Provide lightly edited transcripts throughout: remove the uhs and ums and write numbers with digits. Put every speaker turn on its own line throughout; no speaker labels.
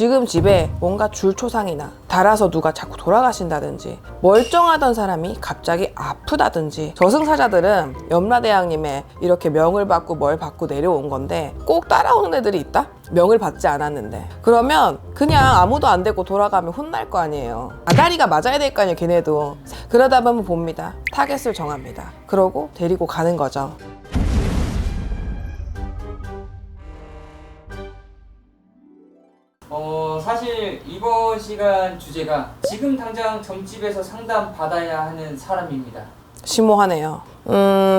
지금 집에 뭔가 줄초상이나 달아서 누가 자꾸 돌아가신다든지 멀쩡하던 사람이 갑자기 아프다든지 저승사자들은 염라대왕님의 이렇게 명을 받고 뭘 받고 내려온 건데 꼭 따라오는 애들이 있다? 명을 받지 않았는데 그러면 그냥 아무도 안 되고 돌아가면 혼날 거 아니에요. 아다리가 맞아야 될 거 아니에요 걔네도. 그러다 보면 봅니다. 타겟을 정합니다. 그러고 데리고 가는 거죠.
사실 이번 시간 주제가 지금 당장 점집에서 상담 받아야 하는 사람입니다.
심오하네요.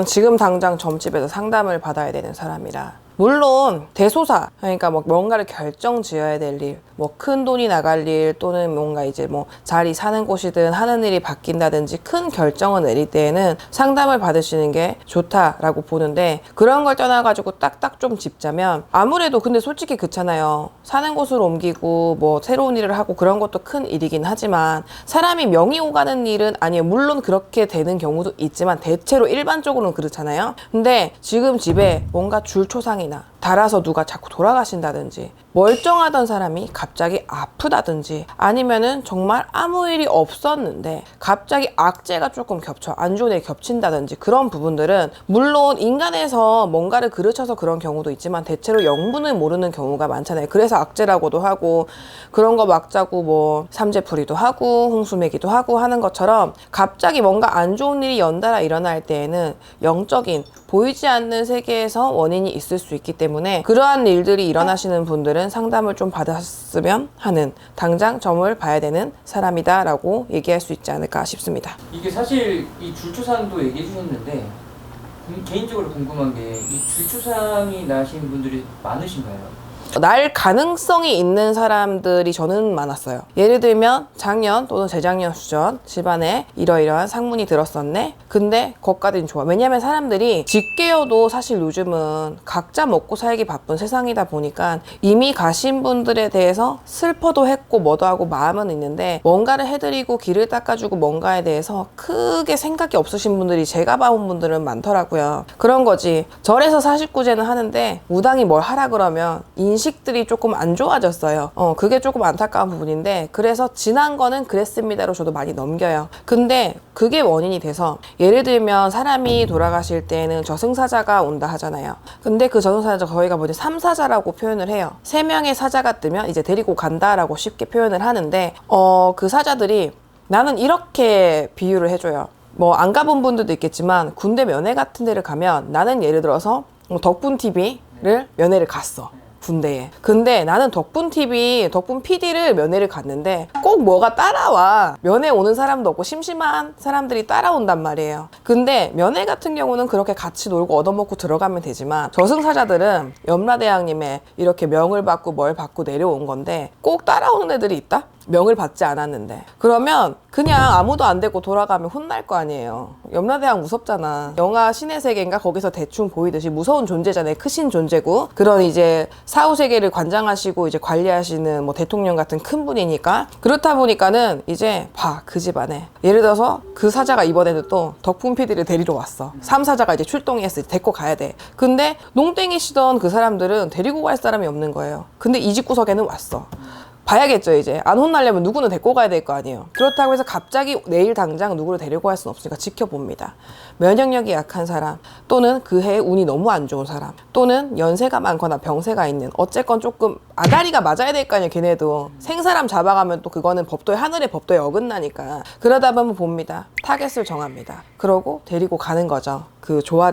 지금 당장 점집에서 상담을 받아야 되는 사람이라. 물론 대소사, 그러니까 뭐 뭔가를 결정 지어야 될 일, 뭐 큰 돈이 나갈 일 또는 뭔가 이제 뭐 자리 사는 곳이든 하는 일이 바뀐다든지 큰 결정을 내릴 때에는 상담을 받으시는 게 좋다라고 보는데, 그런 걸 떠나가지고 딱딱 좀 짚자면 아무래도 근데 솔직히 그렇잖아요. 사는 곳을 옮기고 뭐 새로운 일을 하고 그런 것도 큰 일이긴 하지만 사람이 명이 오가는 일은 아니에요. 물론 그렇게 되는 경우도 있지만 대체로 일반적으로는 그렇잖아요. 근데 지금 집에 뭔가 줄초상이나 달아서 누가 자꾸 돌아가신다든지 멀쩡하던 사람이 갑자기 아프다든지 아니면은 정말 아무 일이 없었는데 갑자기 악재가 조금 겹쳐 안 좋은 일이 겹친다든지 그런 부분들은 물론 인간에서 뭔가를 그르쳐서 그런 경우도 있지만 대체로 영문을 모르는 경우가 많잖아요. 그래서 악재라고도 하고 그런 거 막자고 뭐 삼재풀이도 하고 홍수매기도 하고 하는 것처럼 갑자기 뭔가 안 좋은 일이 연달아 일어날 때에는 영적인 보이지 않는 세계에서 원인이 있을 수 있기 때문에 그러한 일들이 일어나시는 분들은 상담을 좀 받았으면 하는, 당장 점을 봐야 되는 사람이다 라고 얘기할 수 있지 않을까 싶습니다.
이게 사실 이 줄초상도 얘기해 주셨는데 개인적으로 궁금한 게 이 줄초상이 나신 분들이 많으신가요?
날 가능성이 있는 사람들이 저는 많았어요. 예를 들면 작년 또는 재작년 수전 집안에 이러이러한 상문이 들었었네. 근데 거기까지는 좋아. 왜냐면 사람들이 직계여도 사실 요즘은 각자 먹고 살기 바쁜 세상이다 보니까 이미 가신 분들에 대해서 슬퍼도 했고 뭐도 하고 마음은 있는데 뭔가를 해드리고 길을 닦아주고 뭔가에 대해서 크게 생각이 없으신 분들이 제가 봐온 분들은 많더라고요. 그런 거지. 절에서 49제는 하는데 무당이 뭘 하라 그러면 인식들이 조금 안 좋아졌어요. 그게 조금 안타까운 부분인데, 그래서 지난 거는 그랬습니다로 저도 많이 넘겨요. 근데 그게 원인이 돼서 예를 들면 사람이 돌아가실 때는 저승사자가 온다 하잖아요. 근데 그 저승사자 저희가 뭐지 삼사자라고 표현을 해요. 3명의 사자가 뜨면 이제 데리고 간다라고 쉽게 표현을 하는데 그 사자들이 나는 이렇게 비유를 해줘요. 뭐 안 가본 분들도 있겠지만 군대 면회 같은 데를 가면 나는 예를 들어서 덕분 TV를 면회를 갔어. 군대에. 근데 나는 덕분 PD를 면회를 갔는데 꼭 뭐가 따라와. 면회 오는 사람도 없고 심심한 사람들이 따라온단 말이에요. 근데 면회 같은 경우는 그렇게 같이 놀고 얻어먹고 들어가면 되지만 저승사자들은 염라대왕님의 이렇게 명을 받고 뭘 받고 내려온 건데 꼭 따라오는 애들이 있다? 명을 받지 않았는데 그러면 그냥 아무도 안 되고 돌아가면 혼날 거 아니에요. 염라대왕 무섭잖아. 영화 신의 세계인가 거기서 대충 보이듯이 무서운 존재잖아요. 크신 존재고 그런 이제 사후세계를 관장하시고 이제 관리하시는 뭐 대통령 같은 큰 분이니까 그렇다 보니까는 이제 그 집안에 예를 들어서 그 사자가 이번에는 또 덕분 PD를 데리러 왔어. 3사자가 이제 출동했을 때 데리고 가야 돼. 근데 농땡이시던 그 사람들은 데리고 갈 사람이 없는 거예요. 근데 이 집 구석에는 왔어. 봐야겠죠. 이제 안 혼나려면 누구는 데리고 가야 될 거 아니에요. 그렇다고 해서 갑자기 내일 당장 누구를 데리고 갈 수는 없으니까 지켜봅니다. 면역력이 약한 사람 또는 그 해에 운이 너무 안 좋은 사람 또는 연세가 많거나 병세가 있는, 어쨌건 조금 아다리가 맞아야 될 거 아니에요. 걔네도 생사람 잡아가면 또 그거는 법도에 하늘의 법도에 어긋나니까. 그러다 보면 봅니다. 타겟을 정합니다. 그러고 데리고 가는 거죠.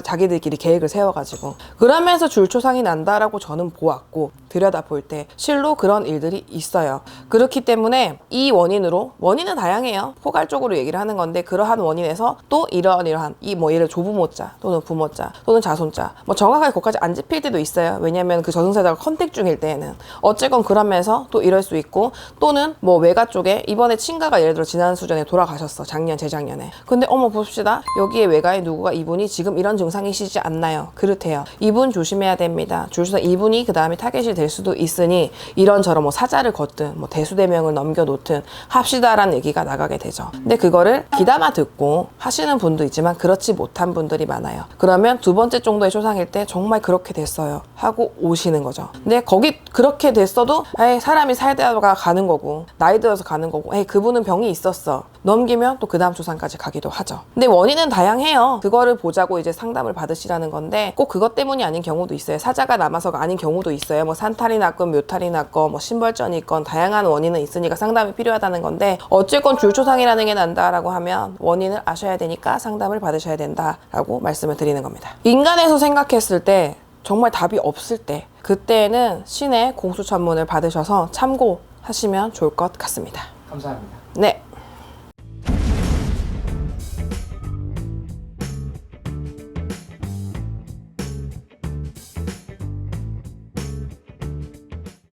자기들끼리 계획을 세워가지고. 그러면서 줄초상이 난다라고 저는 보았고 들여다볼 때 실로 그런 일들이 있어요. 그렇기 때문에 이 원인은 다양해요. 포괄적으로 얘기를 하는 건데 그러한 원인에서 또 이러한 뭐 예를 조부모자 또는 부모자 또는 자손자 뭐 정확하게 거기까지 안 짚힐 때도 있어요. 왜냐면 그 저승사자가 컨택 중일 때에는 어쨌건 그러면서 또 이럴 수 있고, 또는 뭐 외가 쪽에 이번에 친가가 예를 들어 지난 수전에 돌아가셨어. 재작년에. 근데 봅시다. 여기에 외가의 누구가 이분이 지금 이런 증상이시지 않나요? 그렇대요. 이분 조심해야 됩니다. 줄서 이분이 그 다음에 타겟이 될 수도 있으니 이런저런 뭐 사자를 놓든 뭐 대수대명을 넘겨놓든 합시다라는 얘기가 나가게 되죠. 근데 그거를 귀담아 듣고 하시는 분도 있지만 그렇지 못한 분들이 많아요. 그러면 두 번째 정도의 초상일 때 정말 그렇게 됐어요 하고 오시는 거죠. 근데 거기 그렇게 됐어도 에이, 사람이 살다가 가는 거고 나이 들어서 가는 거고 에이, 그분은 병이 있었어 넘기면 또 그 다음 초상까지 가기도 하죠. 근데 원인은 다양해요. 그거를 보자고 이제 상담을 받으시라는 건데 꼭 그것 때문이 아닌 경우도 있어요. 사자가 남아서가 아닌 경우도 있어요. 뭐 산탈이 났건 묘탈이 났건 뭐 신벌전이 있건 다양한 원인은 있으니까 상담이 필요하다는 건데 어쨌건 줄초상이라는 게 난다라고 하면 원인을 아셔야 되니까 상담을 받으셔야 된다라고 말씀을 드리는 겁니다. 인간에서 생각했을 때 정말 답이 없을 때 그때는 신의 공수천문을 받으셔서 참고하시면 좋을 것 같습니다.
감사합니다.
네.